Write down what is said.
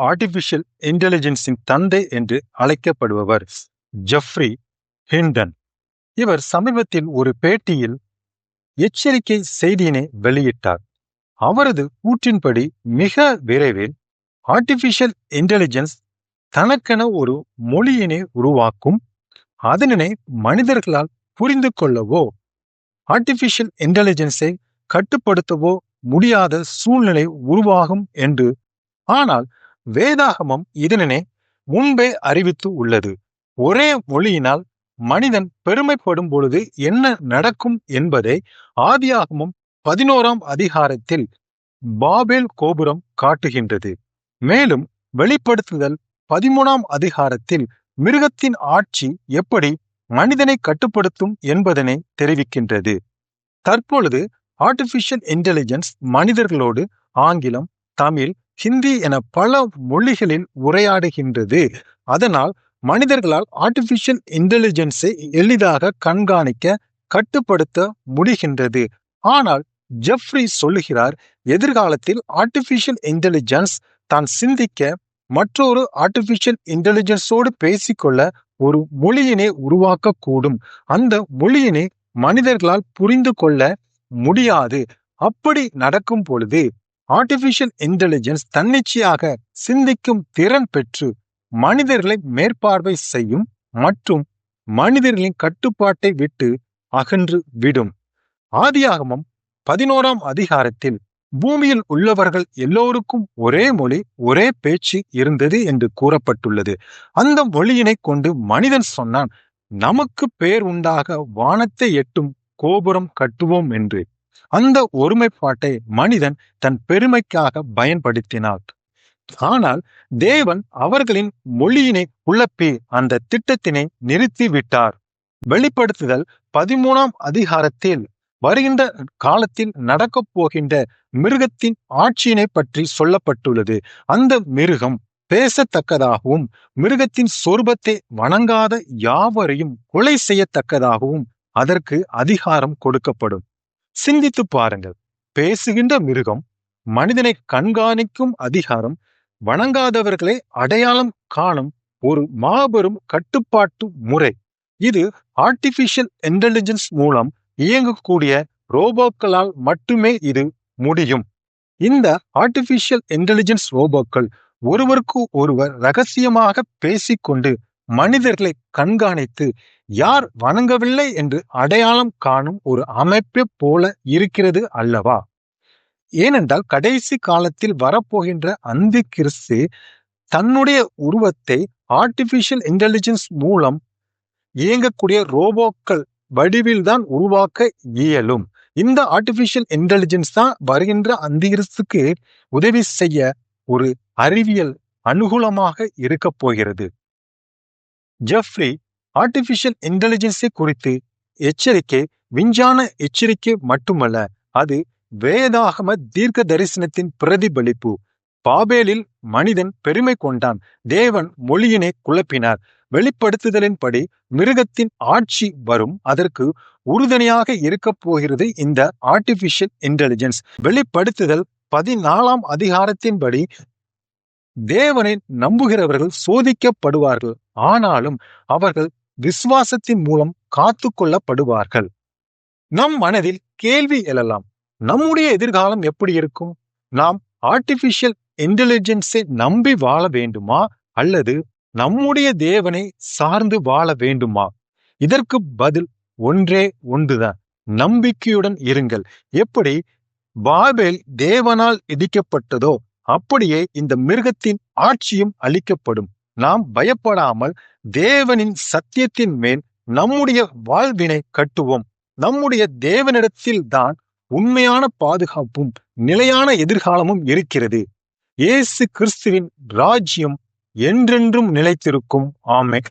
Artificial இன்டெலிஜென்ஸின் தந்தை என்று அழைக்கப்படுபவர் ஜெஃப்ரி ஹிண்டன். இவர் சமீபத்தில் ஒரு பேட்டியில் எச்சரிக்கை செய்தியினை வெளியிட்டார். அவரது கூற்றின்படி மிக விரைவில் ஆர்டிபிஷியல் இன்டெலிஜென்ஸ் தனக்கென ஒரு மொழியினை உருவாக்கும். அதனை மனிதர்களால் புரிந்து கொள்ளவோ ஆர்டிபிஷியல் இன்டெலிஜென்ஸை கட்டுப்படுத்தவோ முடியாத சூழ்நிலை உருவாகும் என்று. ஆனால் வேதாகமம் இதனை முன்பே அறிவித்து உள்ளது. ஒரே மொழியினால் மனிதன் பெருமைப்படும் பொழுது என்ன நடக்கும் என்பதை ஆதியாகமம் 11ஆம் அதிகாரத்தில் பாபேல் கோபுரம் காட்டுகின்றது. மேலும் வெளிப்படுத்துதல் 13ஆம் அதிகாரத்தில் மிருகத்தின் ஆட்சி எப்படி மனிதனை கட்டுப்படுத்தும் என்பதனை தெரிவிக்கின்றது. தற்பொழுது ஆர்டிபிஷியல் இன்டெலிஜென்ஸ் மனிதர்களோடு ஆங்கிலம், தமிழ், ஹிந்தி என பல மொழிகளில் உரையாடுகின்றது. அதனால் மனிதர்களால் ஆர்டிபிஷியல் இன்டெலிஜென்ஸை எளிதாக கண்காணிக்க, கட்டுப்படுத்த முடிகின்றது. ஆனால் ஜெஃப்ரி சொல்லுகிறார், எதிர்காலத்தில் ஆர்டிபிஷியல் இன்டெலிஜென்ஸ் தான் சிந்திக்க, மற்றொரு ஆர்டிபிஷியல் இன்டெலிஜென்ஸோடு பேசிக்கொள்ள ஒரு மொழியினை உருவாக்க கூடும். அந்த மொழியினை மனிதர்களால் புரிந்து கொள்ள முடியாது. அப்படி நடக்கும் பொழுது ஆர்டிபிஷியல் இன்டெலிஜென்ஸ் தன்னிச்சையாக சிந்திக்கும் திறன் பெற்று மனிதர்களை மேற்பார்வை செய்யும் மற்றும் மனிதர்களின் கட்டுப்பாட்டை விட்டு அகன்று விடும். ஆதியாகமம் 11ஆம் அதிகாரத்தில் பூமியில் உள்ளவர்கள் எல்லோருக்கும் ஒரே மொழி, ஒரே பேச்சு இருந்தது என்று கூறப்பட்டுள்ளது. அந்த மொழியினை கொண்டு மனிதன் சொன்னான், நமக்கு பேர் உண்டாக வானத்தை எட்டும் கோபுரம் கட்டுவோம் என்று. அந்த ஒருமைப்பாட்டை மனிதன் தன் பெருமைக்காக பயன்படுத்தினார். ஆனால் தேவன் அவர்களின் மொழியினை குழப்பி அந்த திட்டத்தினை நிறுத்திவிட்டார். வெளிப்படுத்துதல் 13ஆம் அதிகாரத்தில் வருகின்ற காலத்தில் நடக்கப் போகின்ற மிருகத்தின் ஆட்சியினை பற்றி சொல்லப்பட்டுள்ளது. அந்த மிருகம் பேசத்தக்கதாகவும் மிருகத்தின் சொரூபத்தை வணங்காத யாவரையும் கொலை செய்யத்தக்கதாகவும் அதற்கு அதிகாரம் கொடுக்கப்படும். சிந்தித்து பாருங்கள். பேசுகின்ற மிருகம், மனிதனை கண்காணிக்கும் அதிகாரம், வணங்காதவர்களை அடையாளம் காணும் ஒரு மாபெரும் கட்டுப்பாட்டு முறை. இது ஆர்டிபிஷியல் இன்டெலிஜென்ஸ் மூலம் இயங்கக்கூடிய ரோபோக்களால் மட்டுமே இது முடியும். இந்த ஆர்டிபிஷியல் இன்டெலிஜென்ஸ் ரோபோக்கள் ஒருவருக்கு ஒருவர் ரகசியமாக பேசிக்கொண்டு மனிதர்களை கண்காணித்து யார் வணங்கவில்லை என்று அடையாளம் காணும் ஒரு அமைப்பை போல இருக்கிறது அல்லவா? ஏனென்றால் கடைசி காலத்தில் வரப்போகின்ற அந்தி கிறிஸ்து தன்னுடைய உருவத்தை ஆர்டிபிஷியல் இன்டெலிஜென்ஸ் மூலம் இயங்கக்கூடிய ரோபோக்கள் வடிவில் தான் உருவாக்க இயலும். இந்த ஆர்டிபிஷியல் இன்டெலிஜென்ஸ் தான் வருகின்ற அந்தி கிறிஸ்துக்கு உதவி செய்ய ஒரு அறிவியல் அனுகூலமாக இருக்க போகிறது. ஜெஃப்ரி ஆர்டிபிஷியல் இன்டெலிஜென்ஸை குறித்து எச்சரிக்கை விஞ்ஞான எச்சரிக்கை மட்டுமல்ல, அது வேதாகம தீர்க்க தரிசனத்தின் பிரதிபலிப்பு. பாபேலில் மனிதன் பெருமை கொண்டான், தேவன் மொழியினை குழப்பினார். வெளிப்படுத்துதலின்படி மிருகத்தின் ஆட்சி வரும். அதற்கு உறுதுணையாக இருக்க போகிறது இந்த ஆர்டிபிஷியல் இன்டெலிஜென்ஸ். வெளிப்படுத்துதல் 14ஆம் அதிகாரத்தின்படி தேவனை நம்புகிறவர்கள் சோதிக்கப்படுவார்கள், ஆனாலும் அவர்கள் விசுவாசத்தின் மூலம் காத்து கொள்ளப்படுவார்கள். நம் மனதில் கேள்வி எழலாம், நம்முடைய எதிர்காலம் எப்படி இருக்கும்? நாம் ஆர்டிபிஷியல் இன்டெலிஜென்ஸை நம்பி வாழ வேண்டுமா அல்லது நம்முடைய தேவனை சார்ந்து வாழ வேண்டுமா? இதற்கு பதில் ஒன்றே ஒன்றுதான், நம்பிக்கையுடன் இருங்கள். எப்படி பாபேல் தேவனால் இடிக்கப்பட்டதோ அப்படியே இந்த மிருகத்தின் ஆட்சியும் அளிக்கப்படும். நாம் பயப்படாமல் தேவனின் சத்தியத்தின் மேல் நம்முடைய வாழ்வினை கட்டுவோம். நம்முடைய தேவனிடத்தில் தான் உண்மையான பாதுகாப்பும் நிலையான எதிர்காலமும் இருக்கிறது. இயேசு கிறிஸ்துவின் ராஜ்யம் என்றென்றும் நிலைத்திருக்கும். ஆமென்.